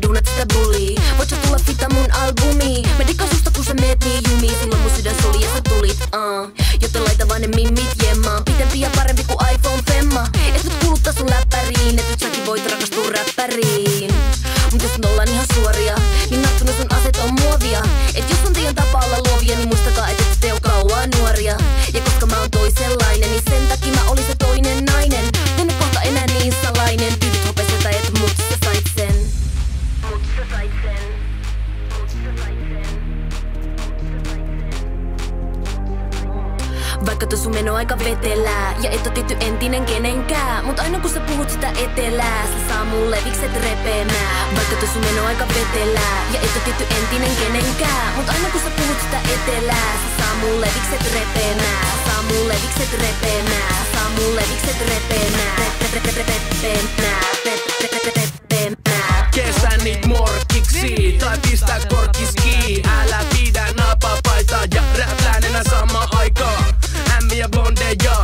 duunat sitä bulii. Voit sä tulla fita mun albumiin? Mä dikkaan susta kun sä meet niin jumiin. Silloin mun sydän suli ja sä tulit, joten laita vaan ne mimmit jemmaan. Pitempi ja parempi kuin iPhone femma. Et nyt kuluttaa sun läppäriin, et nyt säkin voit rakastua räppäriin. Mut jos me ollaan ihan suoria, niin nattuna sun aset on muovia. Et jos on teidän tapa olla luovia, niin muistakaa et te oo kauan nuoria. Ja koska mä oon toisenlainen, niin sen takia mä olin se toinen nainen. Tänne kohta enää niin salainen. Tyydyt hopesetä, et mut sä sait sen. Mut sä sait sen. Mut sä sait sen. Vaikka tuo sun meno aika vetelää ja et oo tietty entinen kenenkään, mut aina kun sä puhut sitä etelää, se saa mun levikset repeämään. Vaikka tuo sun meno aika vetelää ja et oo tietty entinen kenenkään, mut aina kun sä puhut sitä etelää, se saa mun levikset repeämään. Saa mun levikset repeämään. Saa mun levikset repeämään. Kesä niit morkkiksi tai pistä korkkiski. Älä pidä napapaitaa ja räplään enää sama aikaa. Ämmi ja blondeja,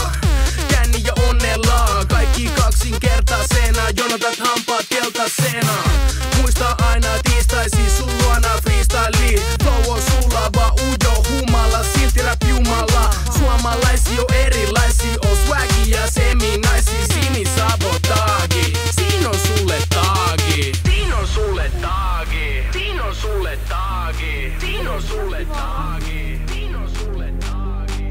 känni ja onnella. Kaikki kaksinkertaisena, jonotat hampaat keltaisena. Muista aina tiistaisi sun luona freestyle. Flow on sulava, ujo humala, silti rap jumala. Suomalaisi on erilaisi, on swaggy ja seminaisi. Sini sabotaagi, siin on sulle taagi. Siin on sulle taagi, siin on sulle taagi, siin on sulle taagi, siin on sulle taagi.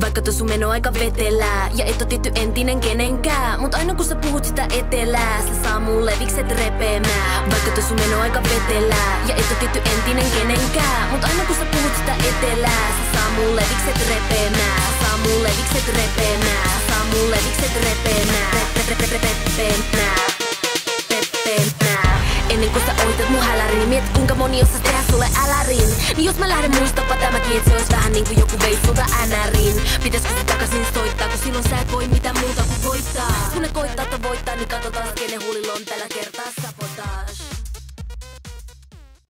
Vaikka tuo sun meno aika vetelää ja et oo tietty entinen kenenkään, mut aina kun sä puhut sitä etelää, se saa mun levikset repeämään. Vaikka tuo sun meno aika vetelää ja et oo tietty entinen kenenkään, mut aina kun sä puhut sitä etelää, se saa mun levikset repeämään. Saa mun levikset repeämään. Saa mun levikset repeämään. Ennen kuin sä ohitat mun hälärin, niin mieti kuinka moni osas tehdä sulle älärin. Niin jos mä lähden muistapa tämäkin, et se ois vähän niinku joku veis sulta NRin. Pitäiskö se takaisin soittaa, kun silloin sä et voi mitään muuta kuin voittaa. Kun ne koittaa voittaa, niin katsotaan kenen huulilla on tällä kertaa